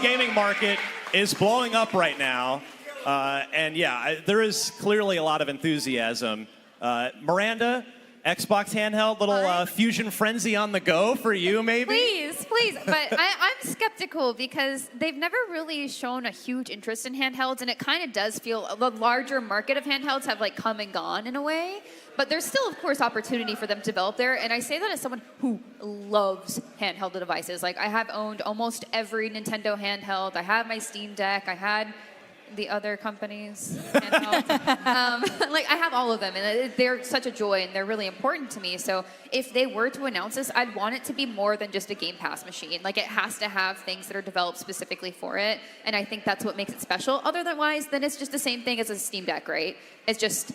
Gaming market is blowing up right now. And yeah, there is clearly a lot of enthusiasm. Miranda, Xbox handheld, little Fusion Frenzy on the go for you, maybe? Please. But I'm skeptical because they've never really shown a huge interest in handhelds, and it kind of does feel the larger market of handhelds have like come and gone in a way. But there's still, of course, opportunity for them to develop there. And I say that as someone who loves handheld devices. Like, I have owned almost every Nintendo handheld. I have my Steam Deck. I had the other companies' handhelds. Like, I have all of them, and they're such a joy, and they're really important to me. So if they were to announce this, I'd want it to be more than just a Game Pass machine. Like, it has to have things that are developed specifically for it, and I think that's what makes it special. Otherwise, then it's just the same thing as a Steam Deck, right? It's just,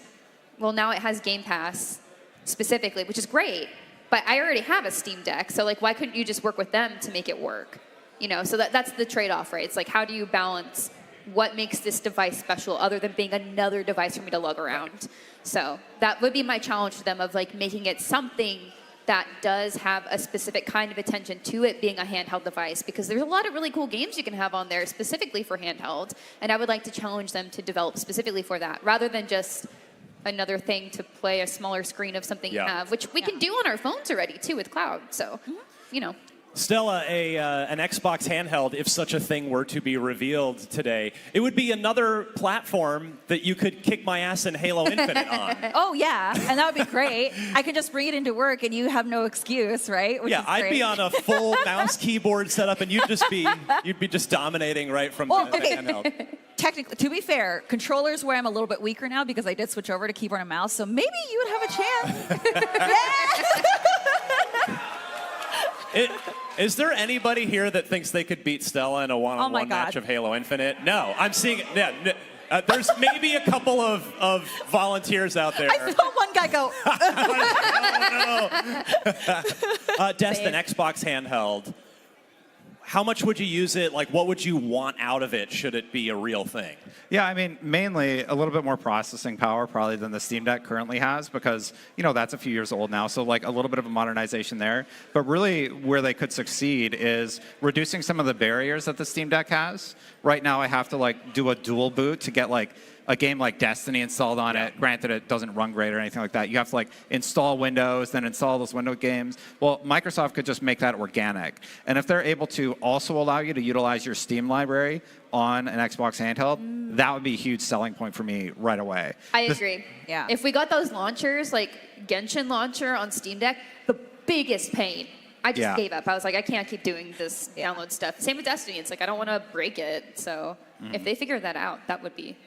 well, now it has Game Pass specifically, which is great, but I already have a Steam Deck, so like, why couldn't you just work with them to make it work? You know, so that's the trade-off, right? It's like, how do you balance what makes this device special other than being another device for me to lug around? So that would be my challenge to them, of like making it something that does have a specific kind of attention to it being a handheld device, because there's a lot of really cool games you can have on there specifically for handheld, and I would like to challenge them to develop specifically for that, rather than just another thing to play a smaller screen of something you have, which we can do on our phones already too with cloud. So, you know. Stella, an Xbox handheld, if such a thing were to be revealed today, it would be another platform that you could kick my ass in Halo Infinite on. Oh, yeah, and that would be great. I could just bring it into work, and you have no excuse, right? Which yeah, I'd be on a full mouse keyboard setup, and you'd be just dominating right from the handheld. Technically, to be fair, controllers where I'm a little bit weaker now because I did switch over to keyboard and mouse, so maybe you would have a chance. Is there anybody here that thinks they could beat Stella in a one-on-one match of Halo Infinite? No, I'm seeing it. Yeah, there's maybe a couple of volunteers out there. I saw one guy go. Destin, Xbox handheld. How much would you use it? Like, what would you want out of it should it be a real thing? Yeah, I mean, mainly a little bit more processing power probably than the Steam Deck currently has, because, you know, that's a few years old now. So, like, a little bit of a modernization there. But really where they could succeed is reducing some of the barriers that the Steam Deck has. Right now I have to, like, do a dual boot to get, like, a game like Destiny installed on it. Granted, it doesn't run great or anything like that. You have to like install Windows, then install those Windows games. Well, Microsoft could just make that organic. And if they're able to also allow you to utilize your Steam library on an Xbox handheld, that would be a huge selling point for me right away. I agree. Yeah. If we got those launchers, like Genshin launcher on Steam Deck, the biggest pain. I just gave up. I was like, I can't keep doing this download stuff. Same with Destiny. It's like, I don't want to break it. So if they figure that out, that would be...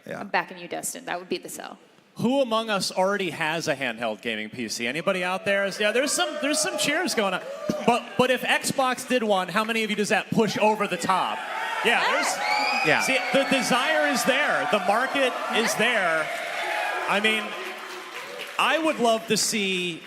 I'm backing you, Destin. That would be the sell. Who among us already has a handheld gaming PC? Anybody out there? Yeah, there's some cheers going on. But if Xbox did one, how many of you does that push over the top? Yeah, see, the desire is there. The market is there. I mean, I would love to see,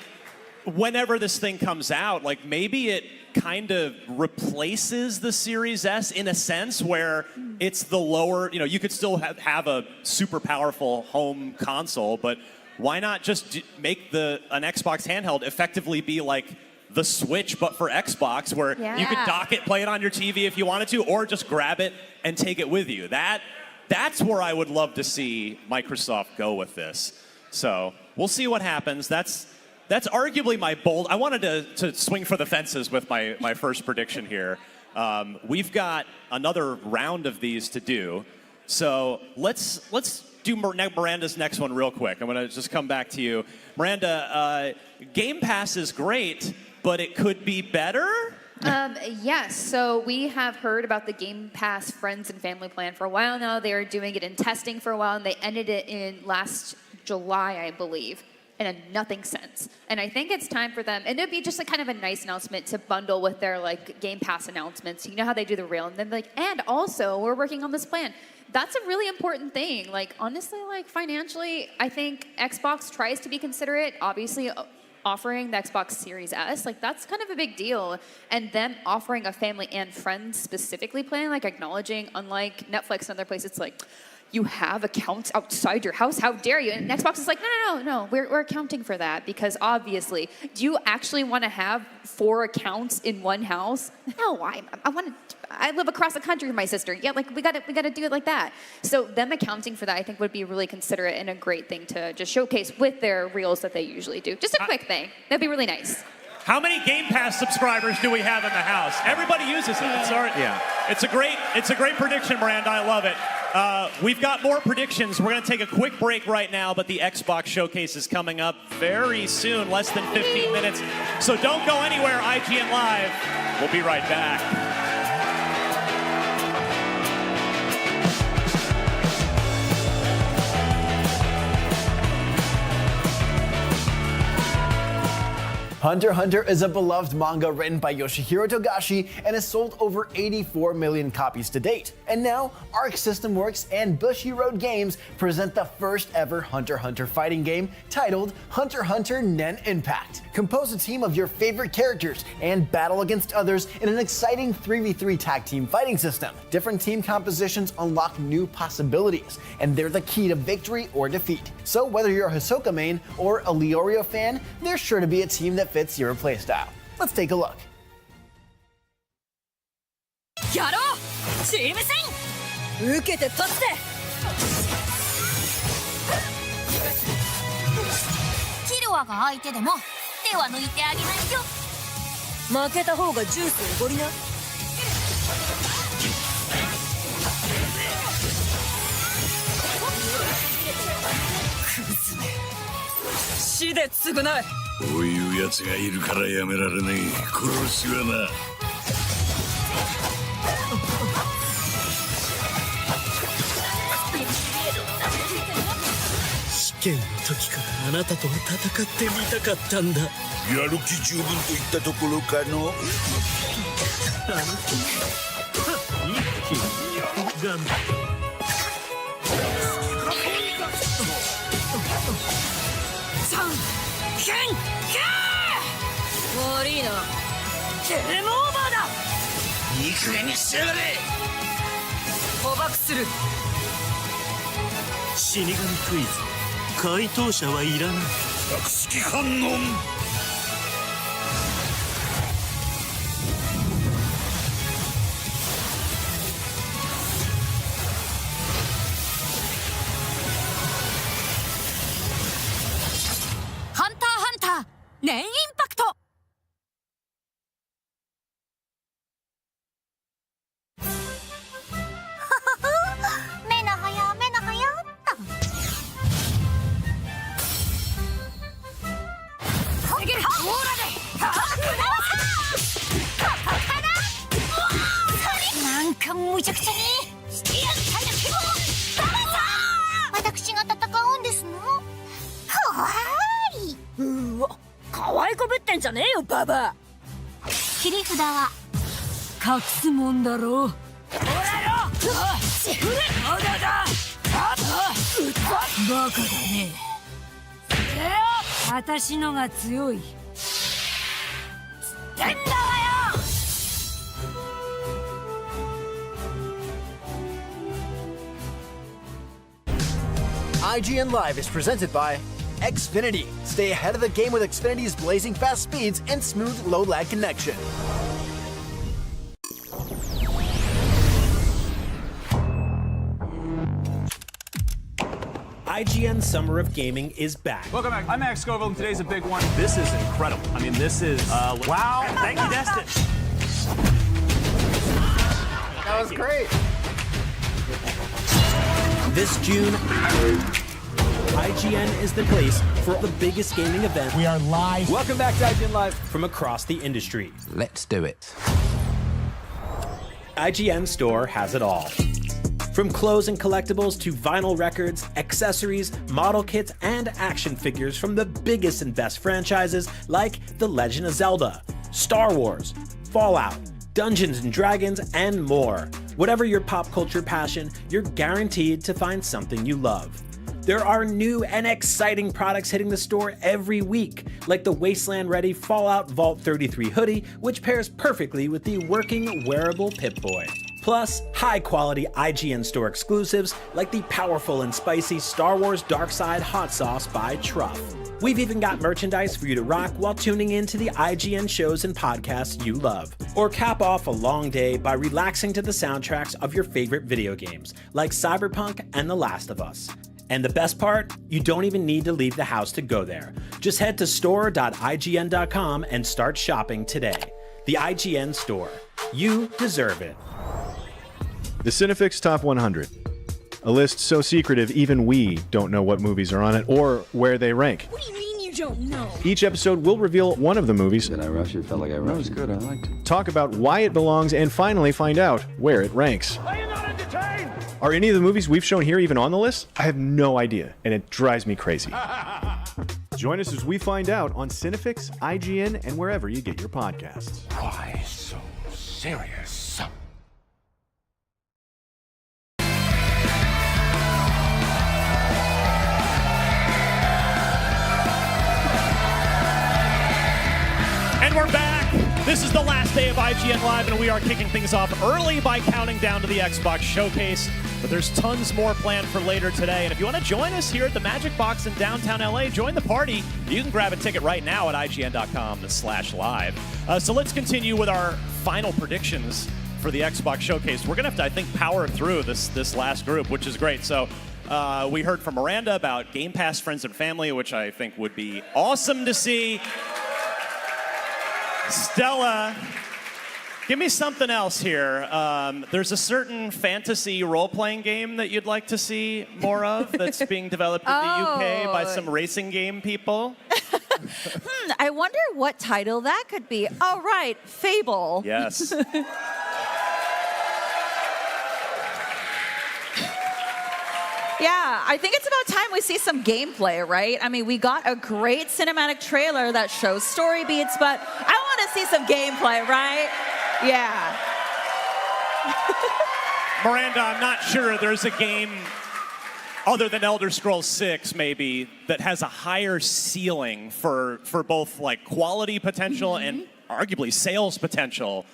whenever this thing comes out, like maybe it kind of replaces the Series S in a sense, where it's the lower, you know, you could still have a super powerful home console, but why not just make an Xbox handheld effectively be like the Switch, but for Xbox, where you could dock it, play it on your TV if you wanted to, or just grab it and take it with you. That's where I would love to see Microsoft go with this. So we'll see what happens. That's arguably my bold. I wanted to swing for the fences with my first prediction here. We've got another round of these to do. So let's do Miranda's next one real quick. I'm going to just come back to you. Miranda, Game Pass is great, but it could be better? Yes, so we have heard about the Game Pass Friends and Family Plan for a while now. They are doing it in testing for a while, and they ended it in last July, I believe. And nothing since. And I think it's time for them, and it'd be just like kind of a nice announcement to bundle with their like Game Pass announcements. You know how they do the rail, and then like, and also we're working on this plan. That's a really important thing. Like honestly, like financially, I think Xbox tries to be considerate. Obviously, offering the Xbox Series S, like that's kind of a big deal. And them offering a family and friends specifically plan, like acknowledging, unlike Netflix and other places, it's like, you have accounts outside your house? How dare you? And Xbox is like, no. We're accounting for that because obviously, do you actually want to have 4 accounts in one house? No, I live across the country from my sister. Yeah, like we gotta do it like that. So them accounting for that, I think, would be really considerate and a great thing to just showcase with their reels that they usually do. Just a quick thing. That'd be really nice. How many Game Pass subscribers do we have in the house? Everybody uses it. It's a great prediction, Miranda. I love it. We've got more predictions. We're going to take a quick break right now, but the Xbox showcase is coming up very soon, less than 15 minutes. So don't go anywhere, IGN Live. We'll be right back. Hunter x Hunter is a beloved manga written by Yoshihiro Togashi and has sold over 84 million copies to date. And now, Arc System Works and Bushiroad Games present the first ever Hunter x Hunter fighting game titled Hunter x Hunter Nen Impact. Compose a team of your favorite characters and battle against others in an exciting 3v3 tag team fighting system. Different team compositions unlock new possibilities, and they're the key to victory or defeat. So whether you're a Hisoka main or a Leorio fan, there's sure to be a team that fits your playstyle. Let's take a look. やろうチーム戦受けて立ってキルアが相手でも手は抜いてあげないよ負けた方がジュースおごりなクズめ死で償えこういう奴がいるからやめられねえ殺しはな試験の時からあなたとは戦ってみたかったんだやる気十分といったところかの一気にガンケンケー悪いなゲームオーバーだいい加減にしてやがれ捕獲する死神クイズ回答者はいらない百式観音ネンインパクト目のはや目のはやっと逃げるオーラでなんかむちゃくちゃにしてやったよ気分私が戦うんですの怖いうわ可愛こぶってんじゃねえよババア切り札は隠すもんだろうほらよシフレまだだバカだね私のが強いつってんだわよ IGN Live is presented by Xfinity. Stay ahead of the game with Xfinity's blazing fast speeds and smooth low-lag connection. IGN Summer of Gaming is back. Welcome back. I'm Max Scoville, and today's a big one. This is incredible. I mean, this is wow. Thank you, Destin. That was great. This June, IGN is the place for the biggest gaming event. We are live. Welcome back to IGN Live. From across the industry. Let's do it. IGN Store has it all. From clothes and collectibles to vinyl records, accessories, model kits, and action figures from the biggest and best franchises like The Legend of Zelda, Star Wars, Fallout, Dungeons and Dragons, and more. Whatever your pop culture passion, you're guaranteed to find something you love. There are new and exciting products hitting the store every week, like the Wasteland-ready Fallout Vault 33 hoodie, which pairs perfectly with the working wearable Pip-Boy. Plus, high-quality IGN Store exclusives like the powerful and spicy Star Wars Dark Side Hot Sauce by Truff. We've even got merchandise for you to rock while tuning in to the IGN shows and podcasts you love. Or cap off a long day by relaxing to the soundtracks of your favorite video games, like Cyberpunk and The Last of Us. And the best part? You don't even need to leave the house to go there. Just head to store.ign.com and start shopping today. The IGN Store. You deserve it. The Cinefix Top 100. A list so secretive even we don't know what movies are on it or where they rank. What do you mean you don't know? Each episode will reveal one of the movies. Did I rush it? Felt like I rushed it. That was good. I liked it. Talk about why it belongs and finally find out where it ranks. Are you not entertained? Are any of the movies we've shown here even on the list? I have no idea, and it drives me crazy. Join us as we find out on Cinefix, IGN, and wherever you get your podcasts. Why so serious? And we're back. This is the last day of IGN Live, and we are kicking things off early by counting down to the Xbox Showcase. But there's tons more planned for later today. And if you want to join us here at the Magic Box in downtown LA, join the party. You can grab a ticket right now at IGN.com/live. So let's continue with our final predictions for the Xbox Showcase. We're going to have to, I think, power through this last group, which is great. So we heard from Miranda about Game Pass Friends and Family, which I think would be awesome to see. Stella, give me something else here. There's a certain fantasy role-playing game that you'd like to see more of that's being developed in the UK by some racing game people. I wonder what title that could be. Oh, right, Fable. Yes. Yeah, I think it's about time we see some gameplay, right? I mean, we got a great cinematic trailer that shows story beats, but I want to see some gameplay, right? Yeah. Miranda, I'm not sure there's a game other than Elder Scrolls 6 maybe that has a higher ceiling for both like quality potential and arguably sales potential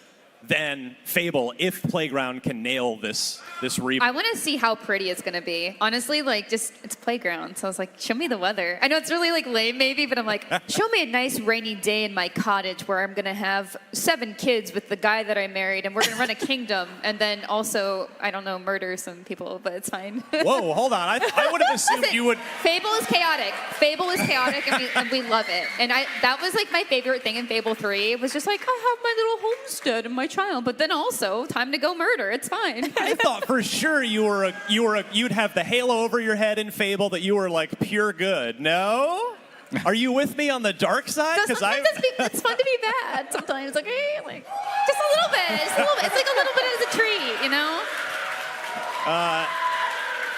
than Fable if Playground can nail this reboot. I want to see how pretty it's going to be. Honestly, like, just, it's Playground. So I was like, show me the weather. I know it's really, like, lame maybe, but I'm like, show me a nice rainy day in my cottage where I'm going to have 7 kids with the guy that I married, and we're going to run a kingdom, and then also, I don't know, murder some people, but it's fine. Whoa, hold on. I would have assumed Listen, you would... Fable is chaotic. Fable is chaotic, and we love it. And that was, like, my favorite thing in Fable 3. It was just like, I have my little homestead and my child, but then also, time to go murder. It's fine. I thought for sure you'd have the halo over your head in Fable that you were like pure good. No? Are you with me on the dark side? Because it's fun to be bad sometimes. Like, hey, like just a little bit. Just a little bit. It's like a little bit as a treat, you know?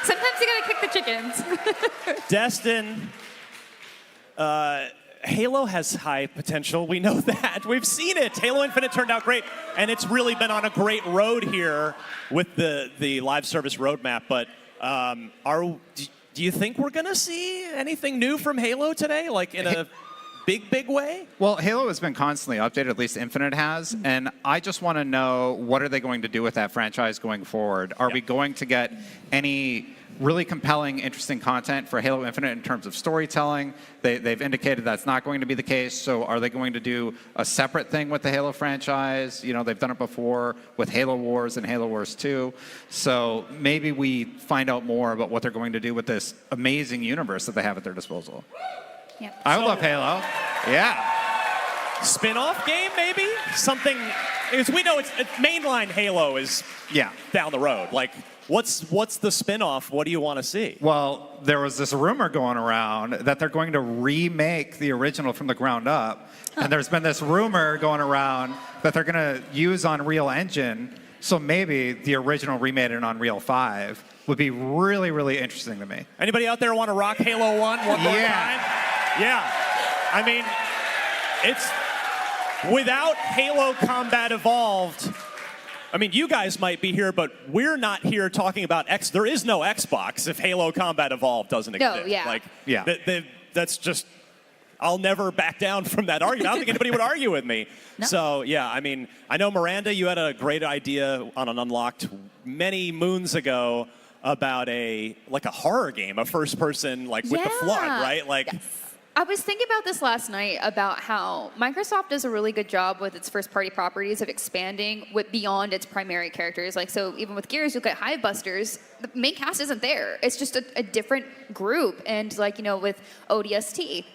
Sometimes you gotta kick the chickens. Destin, Halo has high potential. We know that. We've seen it. Halo Infinite turned out great, and it's really been on a great road here with the live service roadmap. But do you think we're going to see anything new from Halo today, like in a big way? Well, Halo has been constantly updated, at least Infinite has, and I just want to know, what are they going to do with that franchise going forward? Are we going to get any really compelling, interesting content for Halo Infinite in terms of storytelling? They've indicated that's not going to be the case, so are they going to do a separate thing with the Halo franchise? You know, they've done it before with Halo Wars and Halo Wars 2, so maybe we find out more about what they're going to do with this amazing universe that they have at their disposal. Yep. I love Halo. Yeah. Spin-off game, maybe? Something, because we know it's mainline Halo is down the road. Like, what's the spin-off? What do you want to see? Well, there was this rumor going around that they're going to remake the original from the ground up. And there's been this rumor going around that they're going to use Unreal Engine. So maybe the original remade in Unreal 5 would be really, really interesting to me. Anybody out there want to rock Halo 1 one more time? Yeah. I mean, it's without Halo Combat Evolved. I mean, you guys might be here, but we're not here talking about There is no Xbox if Halo Combat Evolved doesn't exist. No, yeah. Like, that's just. I'll never back down from that argument. I don't think anybody would argue with me. No. So, yeah, I mean, I know, Miranda, you had a great idea on an Unlocked many moons ago about a horror game, a first person, like with the flood, right? Like, yes. I was thinking about this last night about how Microsoft does a really good job with its first-party properties of expanding beyond its primary characters. Like, so even with Gears, you look at Hivebusters, the main cast isn't there. It's just a different group. And like, you know, with ODST,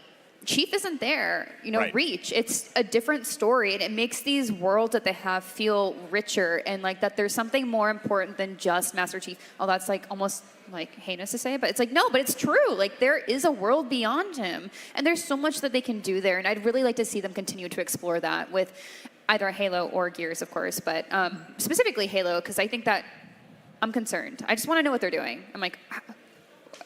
Chief isn't there, you know, Right. Reach. It's a different story, and it makes these worlds that they have feel richer, and like that there's something more important than just Master Chief. Oh, that's like almost like heinous to say, but it's like, no, but it's true. Like there is a world beyond him, and there's so much that they can do there, and I'd really like to see them continue to explore that with either Halo or Gears, of course, but specifically Halo, because I think that I'm concerned. I just want to know what they're doing. I'm like,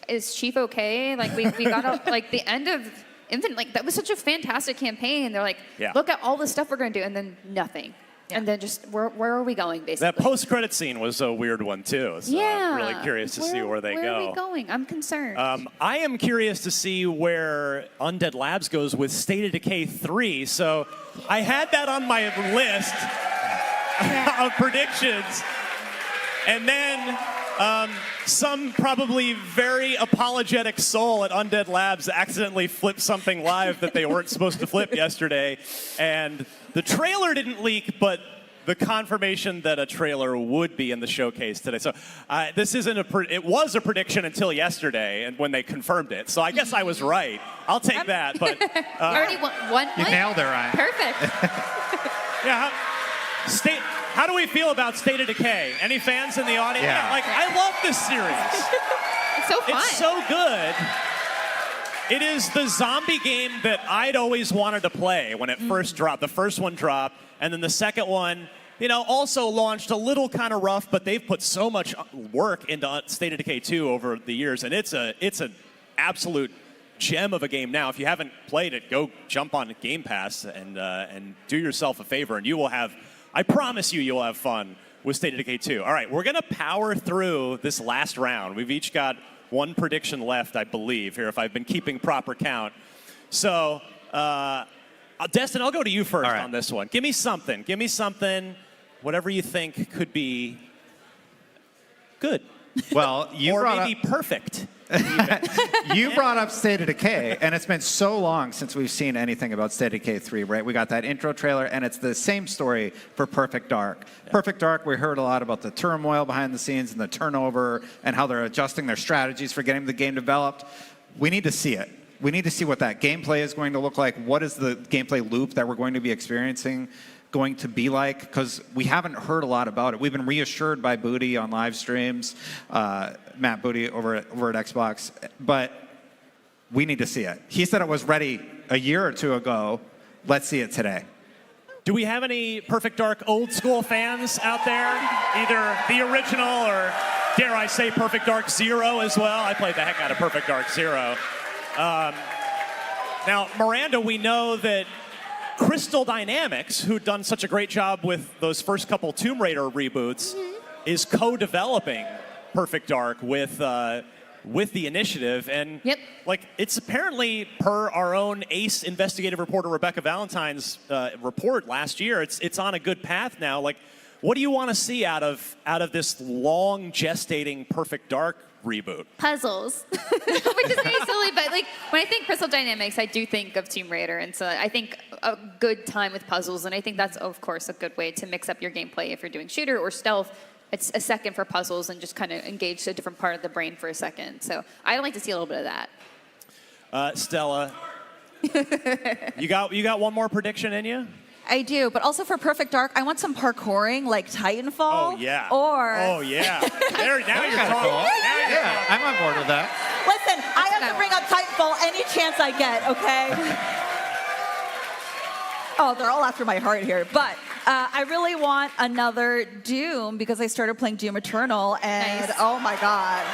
is Chief okay? Like we got like the end of Infinite, like that was such a fantastic campaign. They're like, Yeah. look at all the stuff we're going to do, and then nothing. And then just, where are we going, basically? That post-credit scene was a weird one, too. So yeah. I'm really curious to see where they go. Where are we going? I'm concerned. I am curious to see where Undead Labs goes with State of Decay 3. So I had that on my list of predictions. And then some probably very apologetic soul at Undead Labs accidentally flipped something live that they weren't supposed to flip yesterday. And the trailer didn't leak, but the confirmation that a trailer would be in the showcase today. So this isn't it was a prediction until yesterday, and when they confirmed it. So I guess I was right. I'll take that. But you already won one You point? nailed it, Ryan. Perfect. yeah, how do we feel about State of Decay? Any fans in the audience? Yeah. Like I love this series. It's so fun. It's so good. It is the zombie game that I'd always wanted to play when it first dropped. The first one dropped, and then the second one, you know, also launched a little kind of rough, but they've put so much work into State of Decay 2 over the years, and it's an absolute gem of a game now. If you haven't played it, go jump on Game Pass and do yourself a favor, and you will have, I promise you'll have fun with State of Decay 2. All right, we're going to power through this last round. We've each got one prediction left, I believe, here, if I've been keeping proper count. So, Destin, I'll go to you first on this one. Give me something. Give me something, whatever you think could be good. Well, or maybe perfect. You brought up State of Decay, and it's been so long since we've seen anything about State of Decay 3, right? We got that intro trailer, and it's the same story for Perfect Dark. Yeah. Perfect Dark, we heard a lot about the turmoil behind the scenes and the turnover and how they're adjusting their strategies for getting the game developed. We need to see it. We need to see what that gameplay is going to look like. What is the gameplay loop that we're going to be experiencing going to be like? Because we haven't heard a lot about it. We've been reassured by Booty on live streams, Matt Booty over at Xbox, but we need to see it. He said it was ready a year or two ago. Let's see it today. Do we have any Perfect Dark old school fans out there? Either the original or, dare I say, Perfect Dark Zero as well? I played the heck out of Perfect Dark Zero. Now, Miranda, we know that Crystal Dynamics, who'd done such a great job with those first couple Tomb Raider reboots, is co-developing Perfect Dark with the initiative. And like it's apparently, per our own ace investigative reporter Rebecca Valentine's report last year, it's on a good path now. Like, what do you want to see out of this long gestating Perfect Dark reboot? Puzzles, which is very silly, but like when I think Crystal Dynamics, I do think of Tomb Raider, and so I think a good time with puzzles, and I think that's of course a good way to mix up your gameplay if you're doing shooter or stealth. It's a second for puzzles and just kind of engage a different part of the brain for a second. So I'd like to see a little bit of that. Stella, you got one more prediction in you? I do, but also for Perfect Dark, I want some parkouring like Titanfall. Oh yeah. Or now you're talking. Yeah, I'm on board with that. Listen, I have to bring up Titanfall any chance I get, okay? Oh, they're all after my heart here. But I really want another Doom because I started playing Doom Eternal, and oh my God.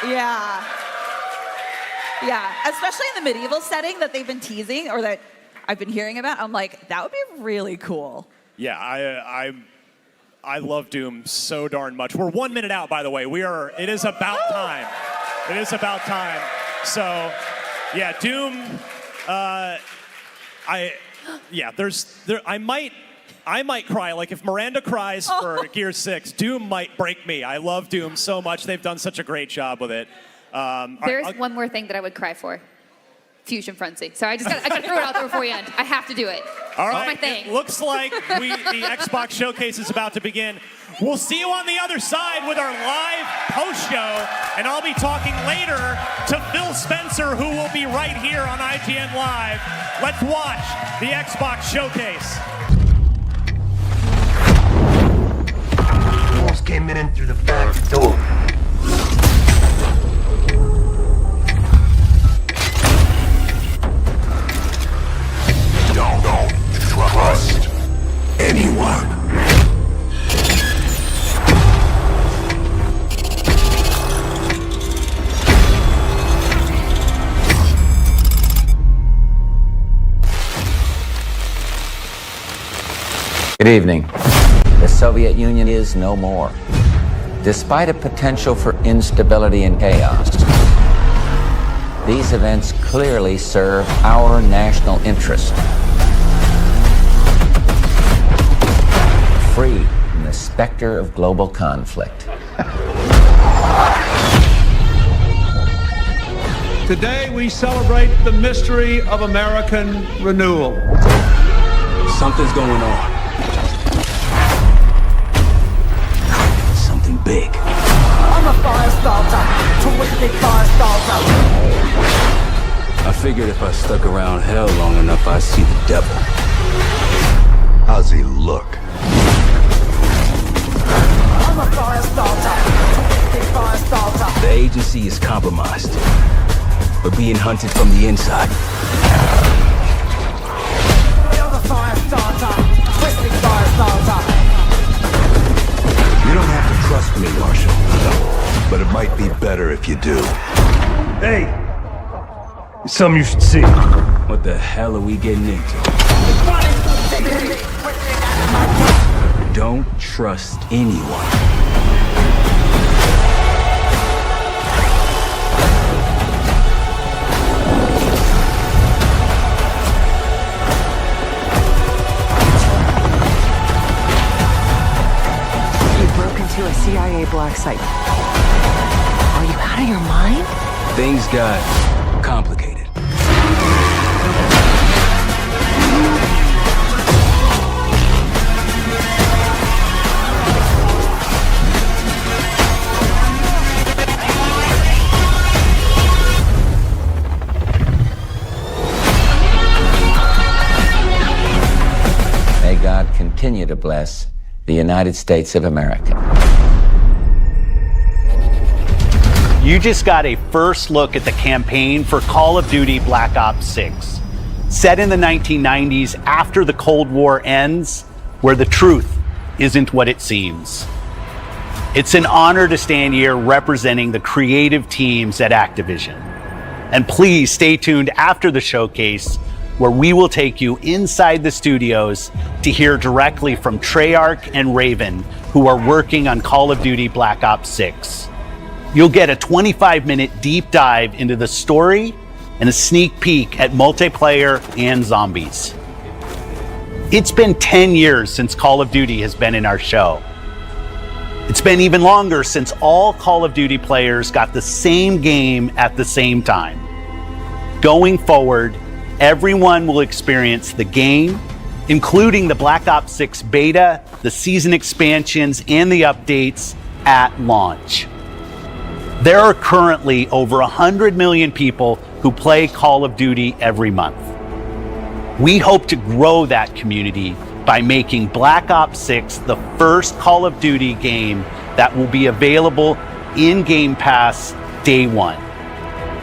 Yeah. Yeah, especially in the medieval setting that they've been teasing or that I've been hearing about. I'm like, that would be really cool. Yeah, I love Doom so darn much. We're 1 minute out, by the way. It is about time. It is about time. So, yeah, Doom. I might cry. Like if Miranda cries for Gear 6, Doom might break me. I love Doom so much. They've done such a great job with it. There's one more thing that I would cry for. Fusion Frenzy. Sorry, I gotta throw it out there before you end. I have to do it. All It's right, my thing. it looks like the Xbox Showcase is about to begin. We'll see you on the other side with our live post show, and I'll be talking later to Phil Spencer, who will be right here on IGN Live. Let's watch the Xbox Showcase. Almost came in through the back door. Don't trust anyone. Good evening. The Soviet Union is no more. Despite a potential for instability and chaos, these events clearly serve our national interest. Free from the specter of global conflict. Today we celebrate the mystery of American renewal. Something's going on. Something big. I'm a fire starter, terrific fire starter. I figured if I stuck around hell long enough, I'd see the devil. How's he look? I'm a fire starter, terrific fire starter. The agency is compromised. We're being hunted from the inside. I'm a fire starter, terrific fire starter. You don't have to trust me, Marshall. But it might be better if you do. Hey! It's something you should see. What the hell are we getting into? Don't trust anyone. To a CIA black site. Are you out of your mind? Things got complicated. May God continue to bless the United States of America. You just got a first look at the campaign for Call of Duty Black Ops 6. Set in the 1990s after the Cold War ends, where the truth isn't what it seems. It's an honor to stand here representing the creative teams at Activision. And please stay tuned after the showcase, where we will take you inside the studios to hear directly from Treyarch and Raven, who are working on Call of Duty Black Ops 6. You'll get a 25-minute deep dive into the story and a sneak peek at multiplayer and zombies. It's been 10 years since Call of Duty has been in our show. It's been even longer since all Call of Duty players got the same game at the same time. Going forward, everyone will experience the game, including the Black Ops 6 beta, the season expansions, and the updates at launch. There are currently over 100 million people who play Call of Duty every month. We hope to grow that community by making Black Ops 6 the first Call of Duty game that will be available in Game Pass day one.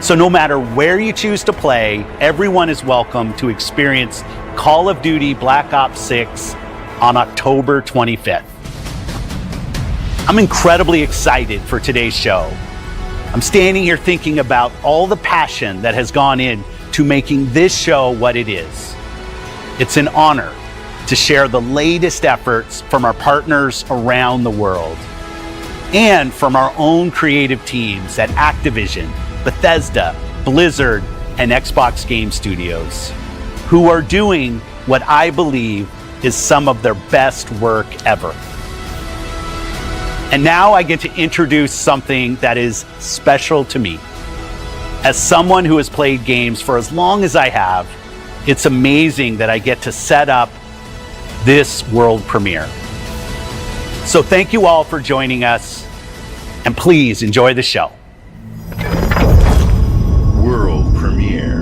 So no matter where you choose to play, everyone is welcome to experience Call of Duty Black Ops 6 on October 25th. I'm incredibly excited for today's show. I'm standing here thinking about all the passion that has gone in to making this show what it is. It's an honor to share the latest efforts from our partners around the world and from our own creative teams at Activision, Bethesda, Blizzard, and Xbox Game Studios, who are doing what I believe is some of their best work ever. And now I get to introduce something that is special to me. As someone who has played games for as long as I have, it's amazing that I get to set up this world premiere. So thank you all for joining us, and please enjoy the show. World premiere.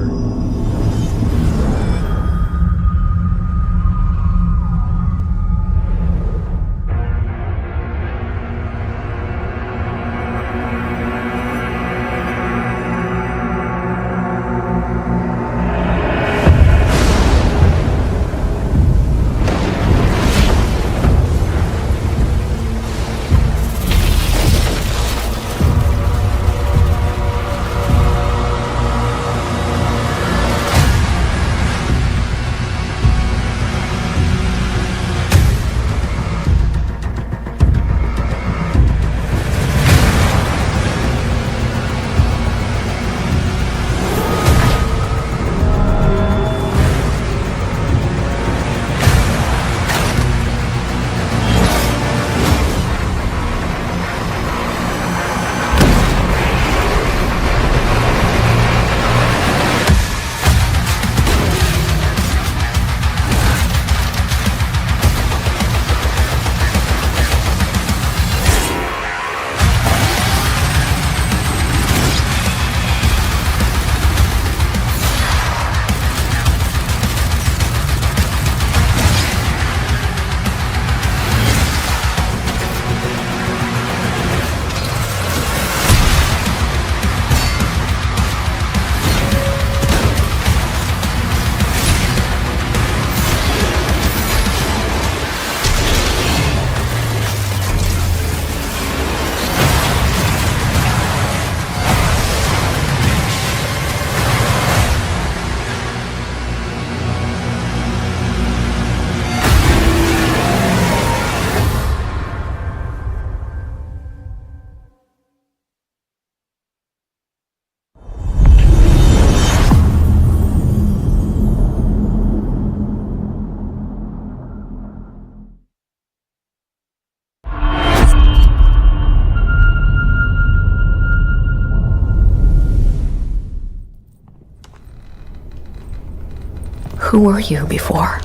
Who were you before?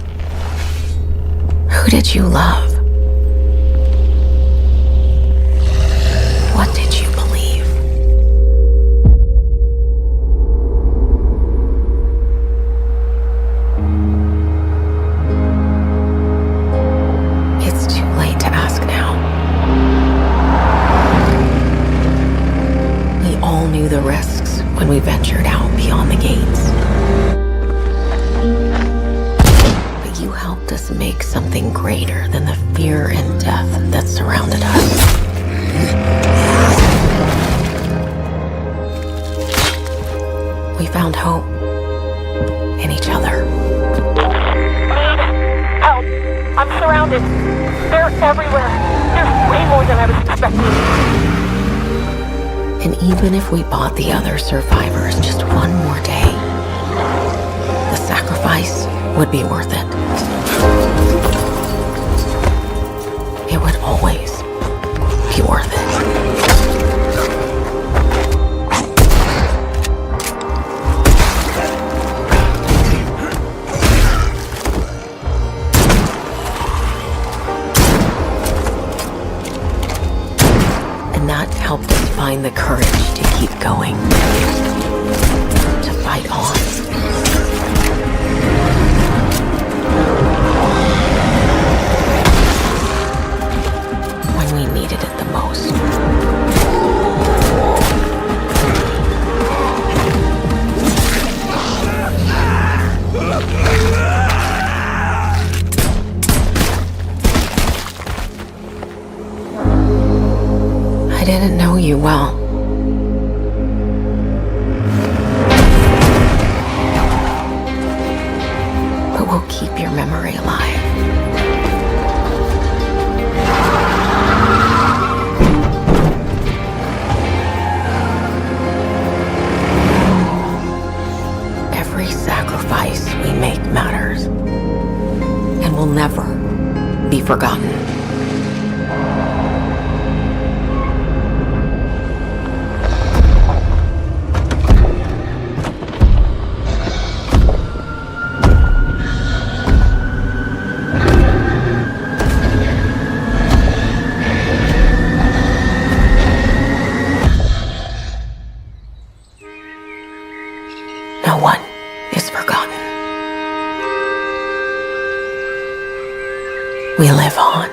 Who did you love? What did you believe? It's too late to ask now. We all knew the risks when we ventured out beyond the gates. But you helped us make something greater than the fear and death that surrounded us. We found hope in each other. Help! I'm surrounded. They're everywhere. There's way more than I was expecting. And even if we bought the other survivors just one more day, the sacrifice would be worth it. It would always be worth it. And that helped us find the courage to keep going, to fight on. When we needed it the most. I didn't know you well. But we'll keep your memory alive. Every sacrifice we make matters and will never be forgotten. we live on.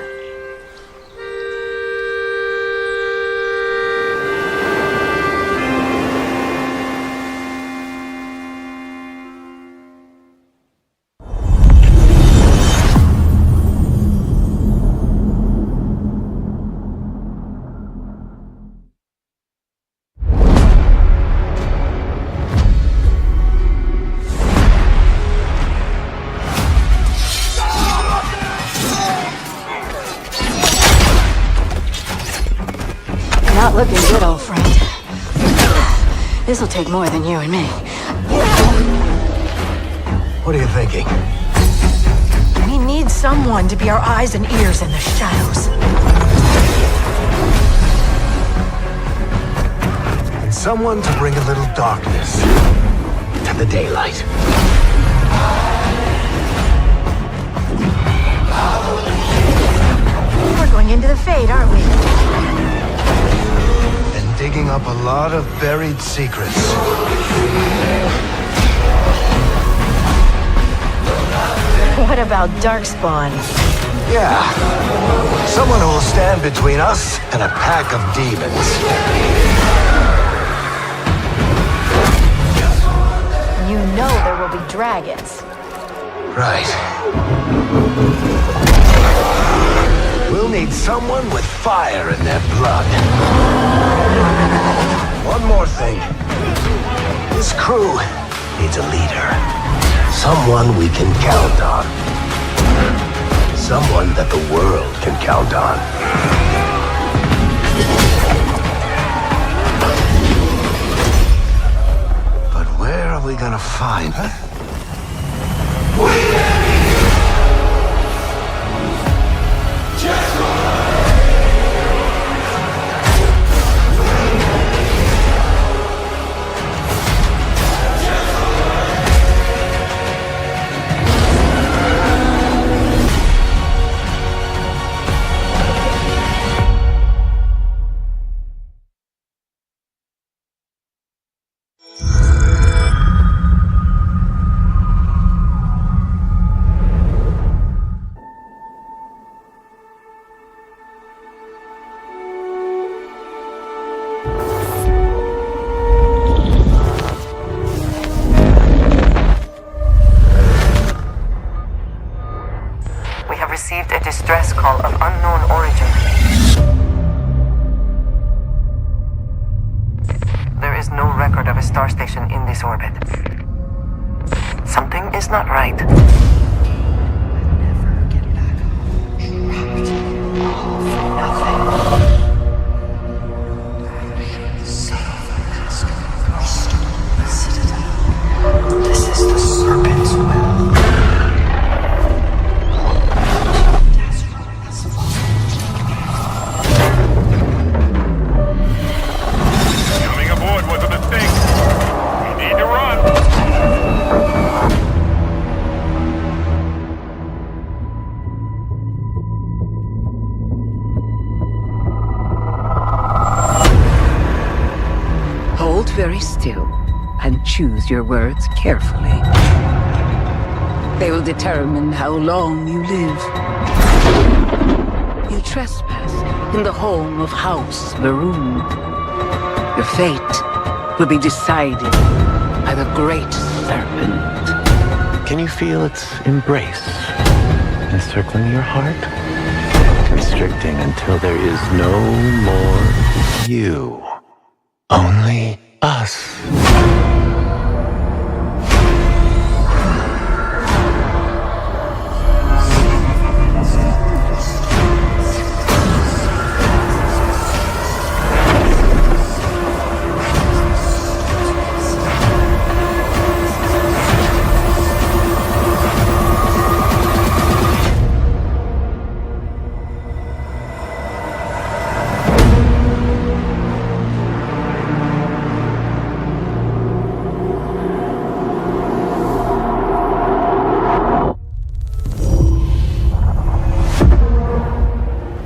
Not looking good, old friend. This'll take more than you and me. What are you thinking? We need someone to be our eyes and ears in the shadows. And someone to bring a little darkness to the daylight. We're going into the Fade, aren't we? And digging up a lot of buried secrets. What about Darkspawn? Yeah. Someone who will stand between us and a pack of demons. You know there will be dragons. Right. We'll need someone with fire in their blood. One more thing. This crew needs a leader. Someone we can count on. Someone that the world can count on. But where are we gonna find her? We have received a distress call of unknown origin. There is no record of a star station in this orbit. Something is not right. This is the Serpent's Will. Coming aboard was a mistake. We need to run. Hold very still and choose your words carefully. They will determine how long you live. You trespass in the home of House Maroon. Your fate will be decided by the Great Serpent. Can you feel its embrace encircling your heart? Restricting until there is no more you. Only us.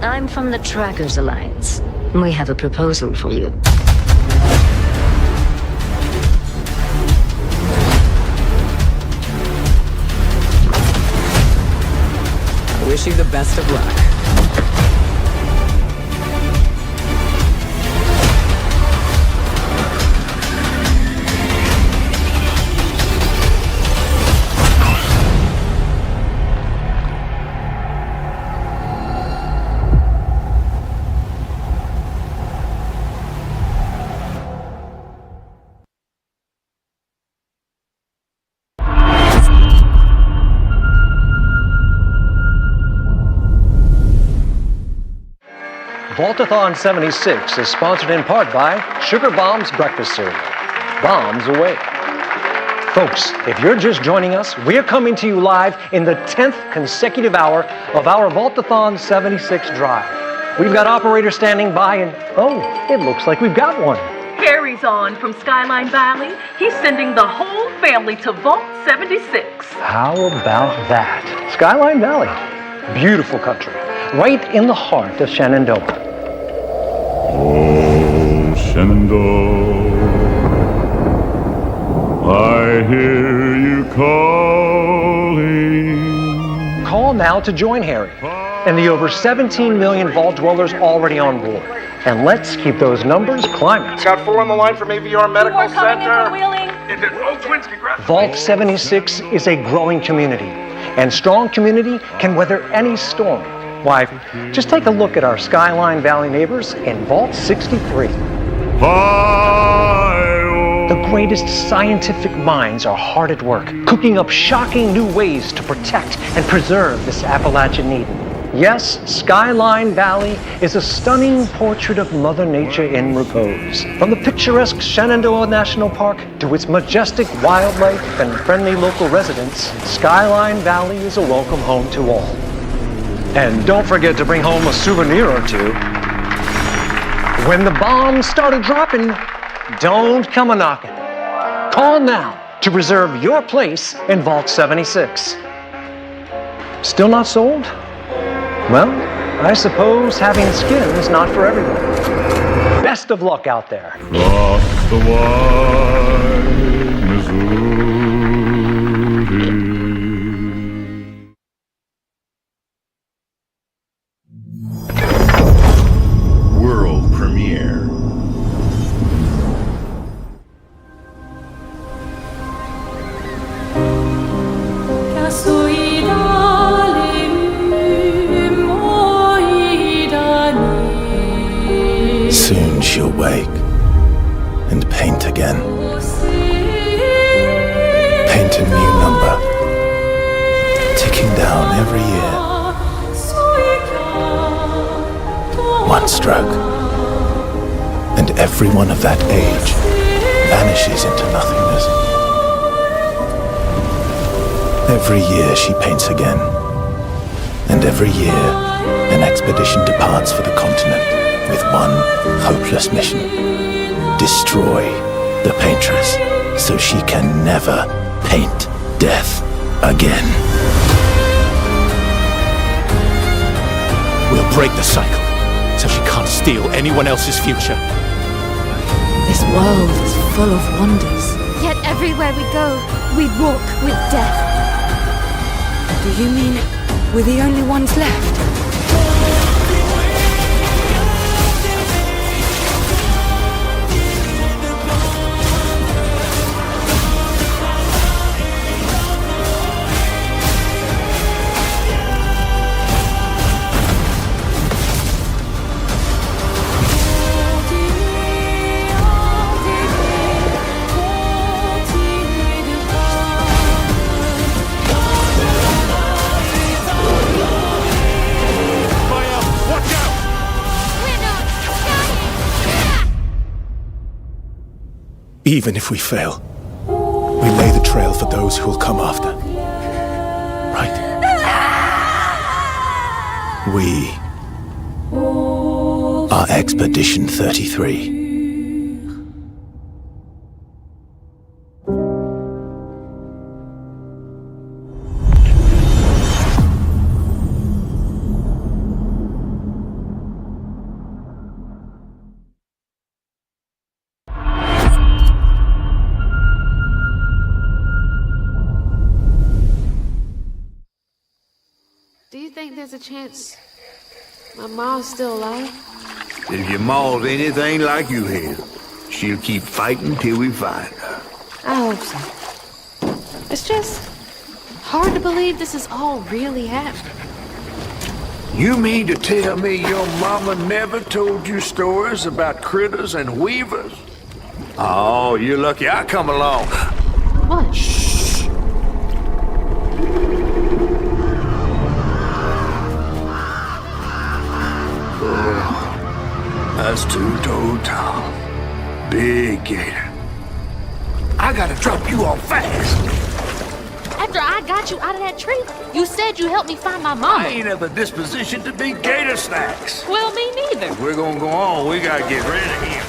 I'm from the Trackers Alliance. We have a proposal for you. wish you the best of luck. Vaultathon 76 is sponsored in part by Sugar Bombs Breakfast Cereal. Bombs away. Folks, if you're just joining us, we're coming to you live in the 10th consecutive hour of our Vaultathon 76 drive. We've got operators standing by and, oh, it looks like we've got one. Harry's on from Skyline Valley. He's sending the whole family to Vault 76. How about that? Skyline Valley, beautiful country, right in the heart of Shenandoah. Oh, Shenandoah, I hear you calling. Call now to join Harry and the over 17 million vault dwellers already on board. And let's keep those numbers climbing. Got 4 on the line from AVR Medical Center. Twins, congrats. Vault 76 is a growing community, and strong community can weather any storm. Why, just take a look at our Skyline Valley neighbors in Vault 63. The greatest scientific minds are hard at work, cooking up shocking new ways to protect and preserve this Appalachian Eden. Yes, Skyline Valley is a stunning portrait of Mother Nature in repose. From the picturesque Shenandoah National Park to its majestic wildlife and friendly local residents, Skyline Valley is a welcome home to all. And don't forget to bring home a souvenir or two. When the bombs started dropping, don't come a-knocking. Call now to reserve your place in Vault 76. Still not sold? Well, I suppose having skin is not for everyone. Best of luck out there. Across the wide Missouri. World premiere. Soon she'll wake and paint again. Paint a new number, ticking down every year. One stroke, and everyone of that age vanishes into nothingness. Every year she paints again, and every year an expedition departs for the continent with one hopeless mission: destroy the paintress so she can never paint death again. We'll break the cycle so she can't steal anyone else's future. This world is full of wonders. Yet everywhere we go, we walk with death. Do you mean we're the only ones left? Even if we fail, we lay the trail for those who will come after. Right? We are Expedition 33. Do you think there's a chance my mom's still alive? If your ma's anything like you have, she'll keep fighting till we find her. I hope so. It's just hard to believe this is all really happening. You mean to tell me your mama never told you stories about critters and weavers? Oh, you're lucky I come along. What? Shh. Oh, that's two-toed Tom. Big gator. I gotta drop you off fast. After I got you out of that tree, you said you helped me find my mama. I ain't have the disposition to be gator snacks. Well, me neither. If we're gonna go on, we gotta get rid of him.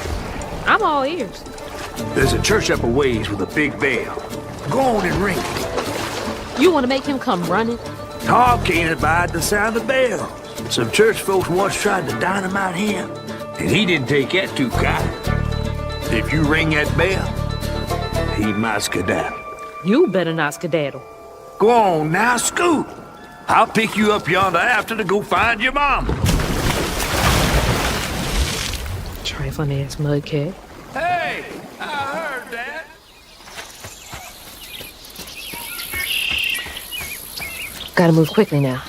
I'm all ears. There's a church up a ways with a big bell. Go on and ring it. You want to make him come running? Tom can't abide the sound of bells. Some church folks once tried to dynamite him, and he didn't take that too kind. If you ring that bell, he might skedaddle. You better not skedaddle. Go on now, scoot. I'll pick you up yonder after to go find your mom. Trifling ass mudcat. Hey, I heard that. Gotta move quickly now.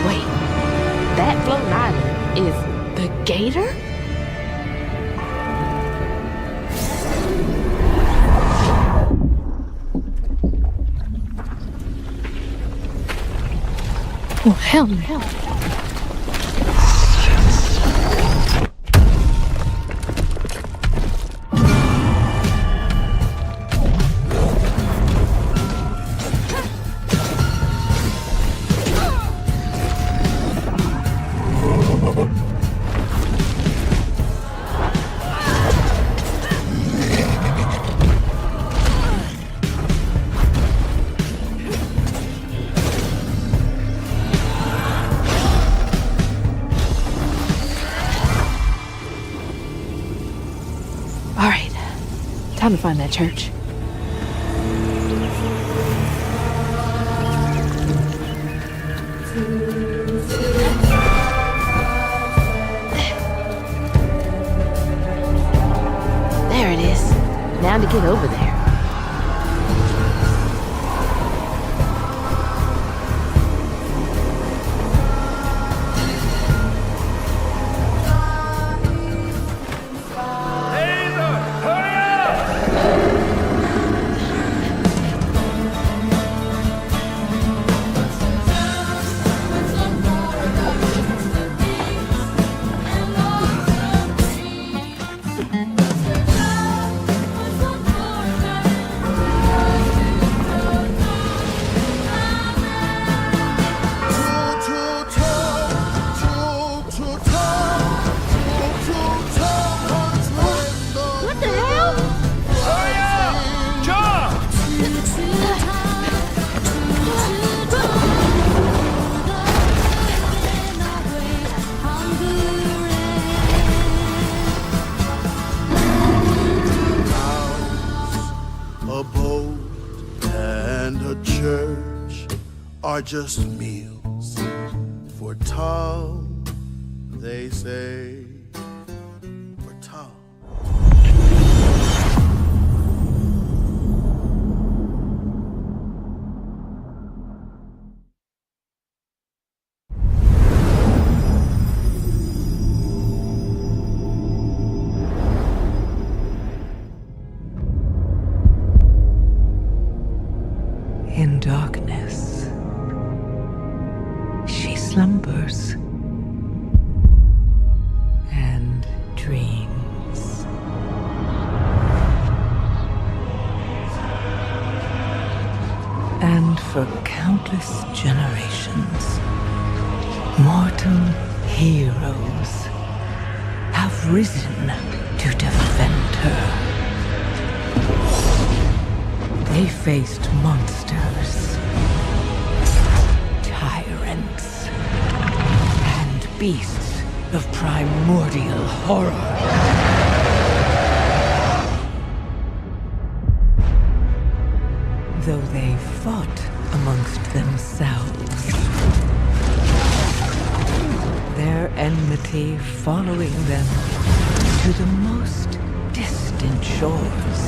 Wait, that floating island is the gator? Oh, hell no. All right, time to find that church. There it is. Now to get over there. What the hell? Hurry up! Jump! A boat and a church are just meals for Tom, they say. For Tom. In darkness, she slumbers and dreams. And for countless generations, mortal heroes have risen to defend her. They faced monsters, tyrants, and beasts of primordial horror. though they fought amongst themselves. Their enmity following them to the most distant shores.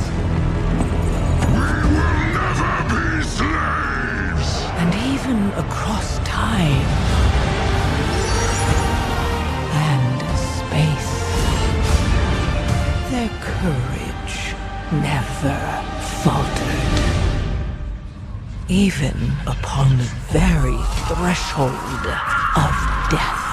We will never be slaves! And even across time and space. Their courage never faltered. Even upon the very threshold of death.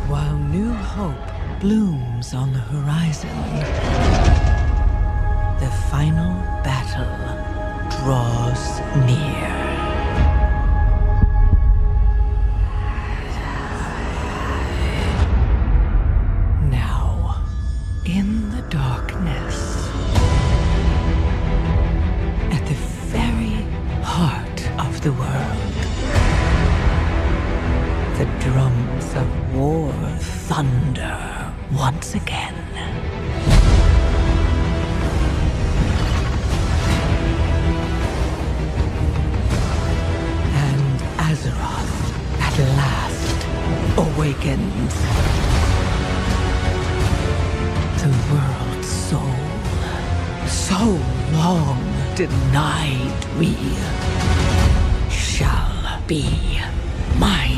While new hope blooms on the horizon, the final battle draws near. Now, in the darkness, at the very heart of the world, the drums of war thunder once again. And Azeroth at last awakens. The world's soul, so long denied me, shall be mine.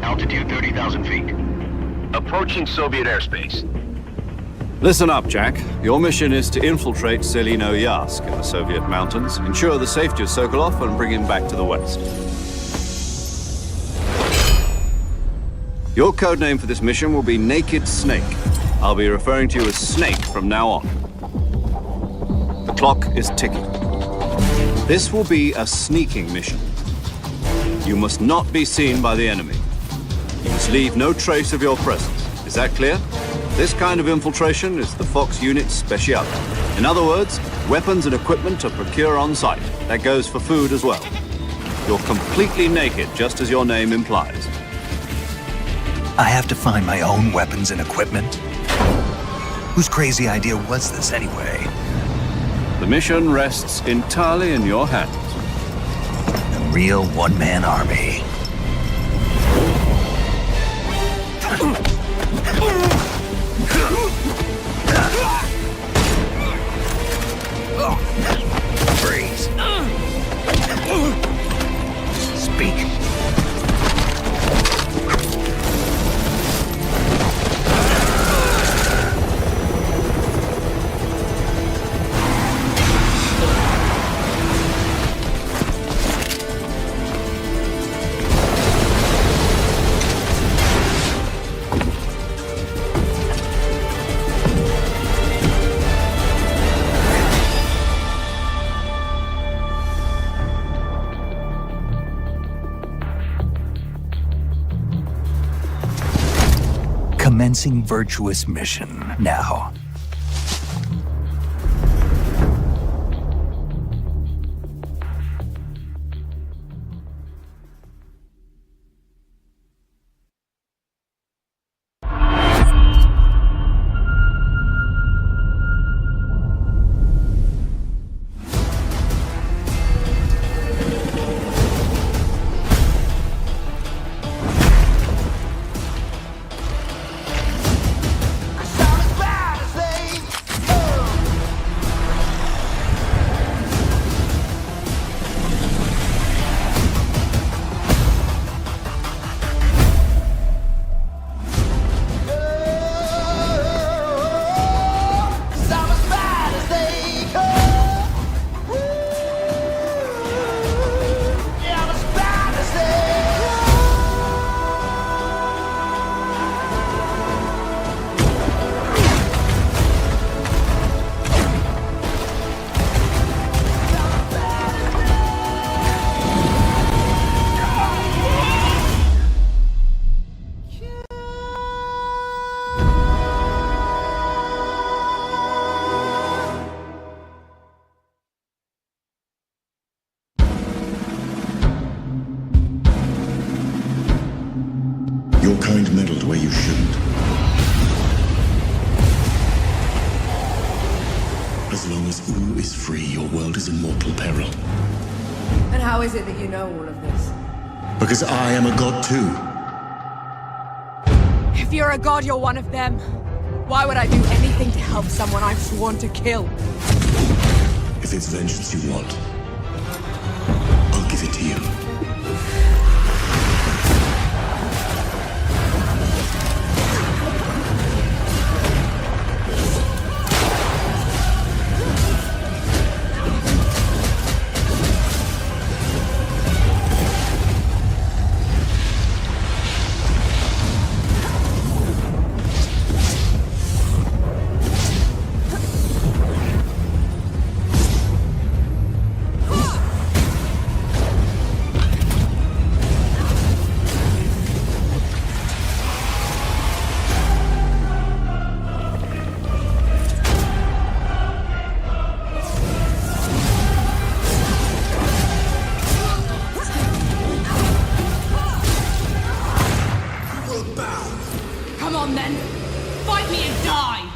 Altitude 30,000 feet. Approaching Soviet airspace. Listen up, Jack. Your mission is to infiltrate Selino Yask in the Soviet mountains, ensure the safety of Sokolov, and bring him back to the west. Your codename for this mission will be Naked Snake. I'll be referring to you as Snake from now on. The clock is ticking. This will be a sneaking mission. You must not be seen by the enemy. You must leave no trace of your presence. Is that clear? This kind of infiltration is the Fox unit's speciality. In other words, weapons and equipment are procured on site. That goes for food as well. You're completely naked, just as your name implies. I have to find my own weapons and equipment? Whose crazy idea was this anyway? The mission rests entirely in your hands. A real one-man army. Freeze. Speak. Commencing virtuous mission now. Your kind meddled where you shouldn't. As long as Ooh is free, your world is in mortal peril. And how is it that you know all of this? Because I am a god too. If you're a god, you're one of them. Why would I do anything to help someone I've sworn to kill? If it's vengeance you want, I'll give it to you. Come on then! Fight me and die!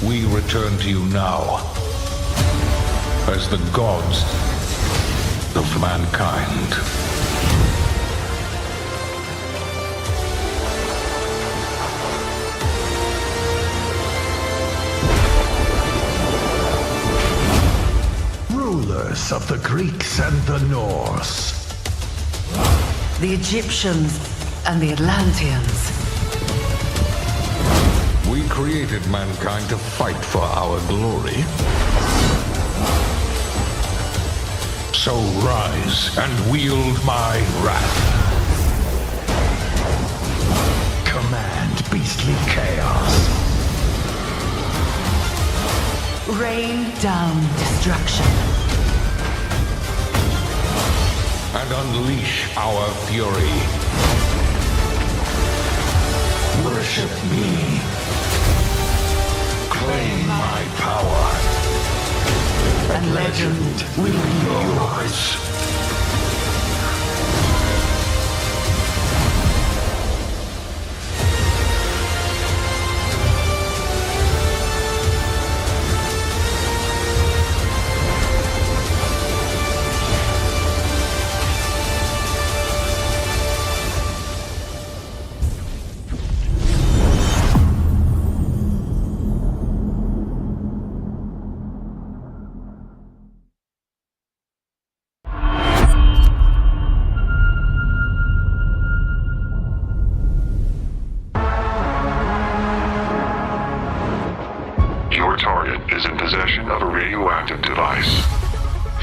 We return to you now as the gods of mankind. Rulers of the Greeks and the Norse. The Egyptians and the Atlanteans. We created mankind to fight for our glory. So rise and wield my wrath. Command beastly chaos. Rain down destruction. And unleash our fury. Worship me. Claim my power. And legend will be yours. Your target is in possession of a radioactive device.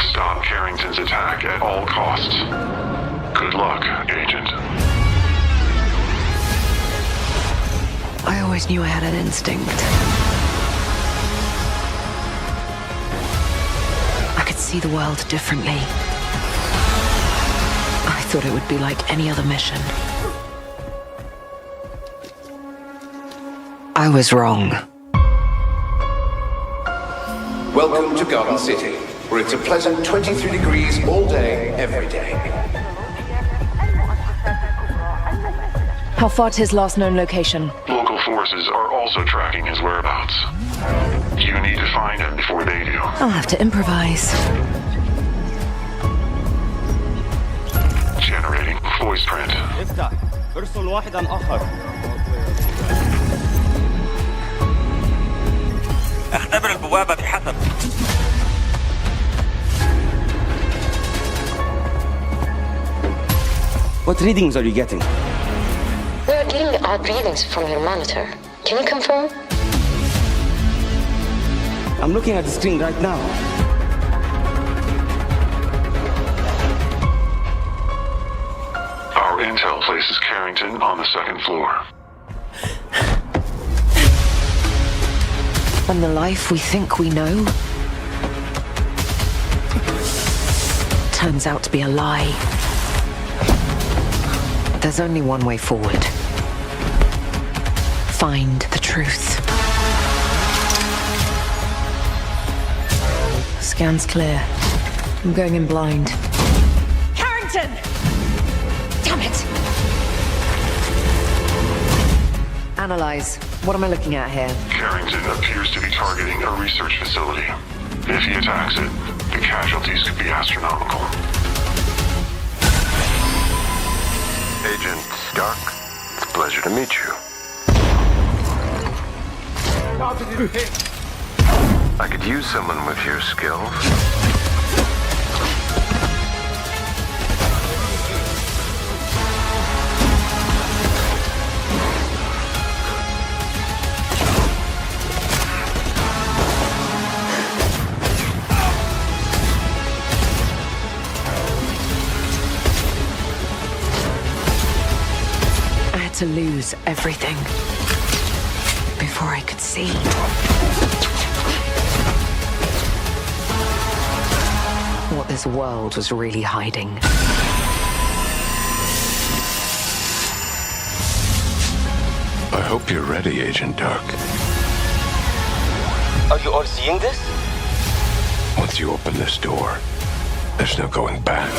Stop Carrington's attack at all costs. Good luck, Agent. I always knew I had an instinct. I could see the world differently. I thought it would be like any other mission. I was wrong. Welcome to Garden City, where it's a pleasant 23 degrees all day, every day. How far to his last known location? Local forces are also tracking his whereabouts. You need to find him before they do. I'll have to improvise. Generating voice print. افتح ارسل واحدا آخر. اختبر البوابة بحسب. What readings are you getting? We are getting odd readings from your monitor. Can you confirm? I'm looking at the screen right now. Intel places Carrington on the second floor. And the life we think we know turns out to be a lie. There's only one way forward. Find the truth. Scan's clear. I'm going in blind. Carrington! Damn it! Analyze. What am I looking at here? Carrington appears to be targeting a research facility. If he attacks it, the casualties could be astronomical. Agent Stark, it's a pleasure to meet you. I could use someone with your skills. To lose everything before I could see. What this world was really hiding. I hope you're ready, Agent Dark. Are you all seeing this? Once you open this door, there's no going back.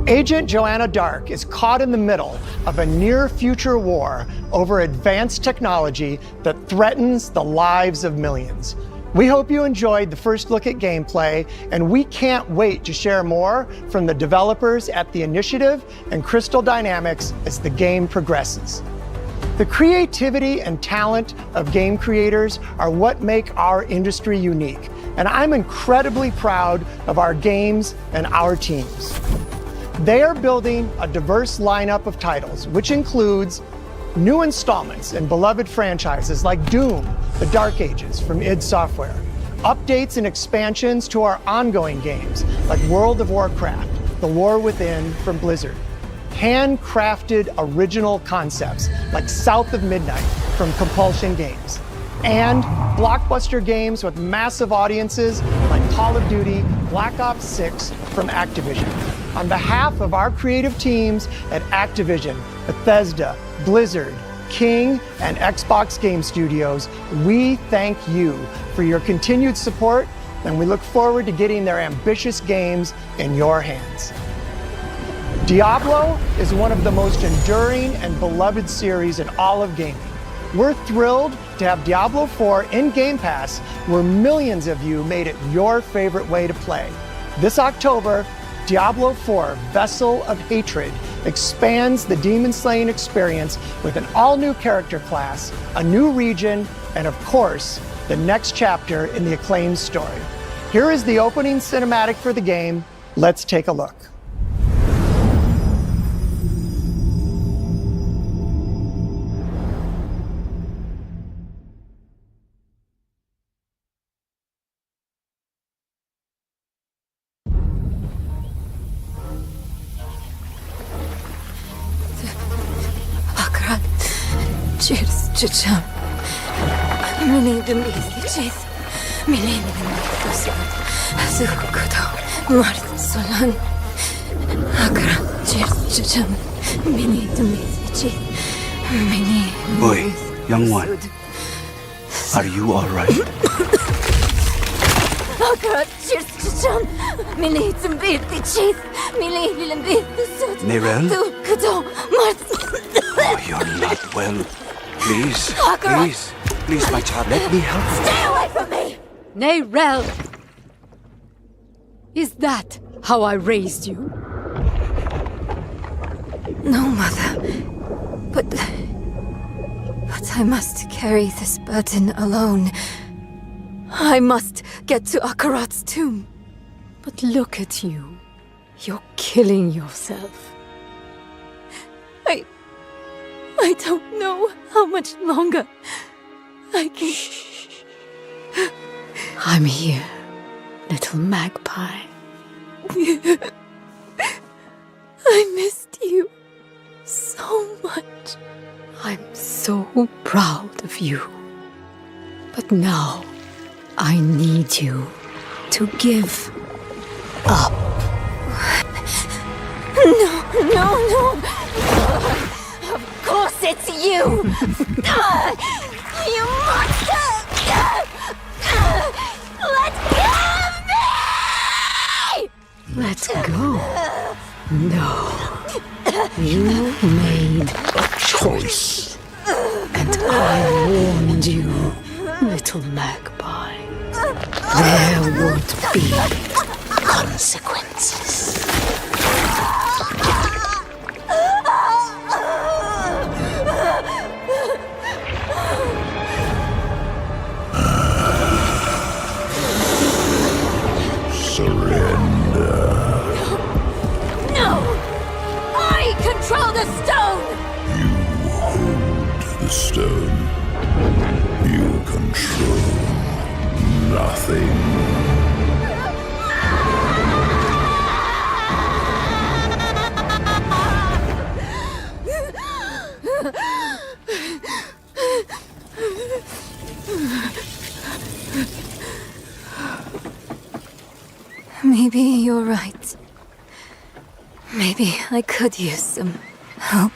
Agent Joanna Dark is caught in the middle of a near-future war over advanced technology that threatens the lives of millions. We hope you enjoyed the first look at gameplay, and we can't wait to share more from the developers at The Initiative and Crystal Dynamics as the game progresses. The creativity and talent of game creators are what make our industry unique, and I'm incredibly proud of our games and our teams. They are building a diverse lineup of titles, which includes new installments in beloved franchises like Doom, The Dark Ages from id Software, updates and expansions to our ongoing games like World of Warcraft, The War Within from Blizzard, handcrafted original concepts like South of Midnight from Compulsion Games, and blockbuster games with massive audiences like Call of Duty, Black Ops 6 from Activision. On behalf of our creative teams at Activision, Bethesda, Blizzard, King, and Xbox Game Studios, we thank you for your continued support, and we look forward to getting their ambitious games in your hands. Diablo is one of the most enduring and beloved series in all of gaming. We're thrilled to have Diablo 4 in Game Pass, where millions of you made it your favorite way to play. This October, Diablo 4 Vessel of Hatred expands the demon slaying experience with an all-new character class, a new region, and of course, the next chapter in the acclaimed story. Here is the opening cinematic for the game. Let's take a look. Cheers, Chicham. Many the messages. Many the messages. Zukudo. Mart Solan. Akra. Cheers, Chicham. Many the messages. Many. Boy, young one. Are you all right? Akra. Cheers, Chicham. Many the messages. Many the messages. Nerel? Zukudo. Mart. Oh, you're not well. Please, please, my child, let me help you. Stay away from me! Nerel! Is that how I raised you? No, Mother. But I must carry this burden alone. I must get to Akarat's tomb. But look at you. You're killing yourself. I don't know how much longer I can... I'm here, little magpie. I missed you so much. I'm so proud of you. But now, I need you to give up. No. Of course it's you! You monster! Let go of me! Let go. No. You made a choice. And I warned you, little magpie. There would be consequences. No! I control the stone! The stone. You control nothing. Maybe you're right. Maybe I could use some help.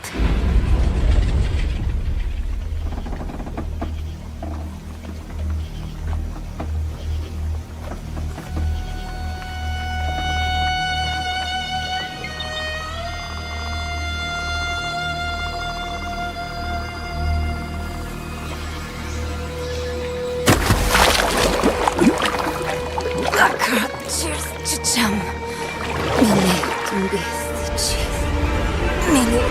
Cheers, chum. Mini,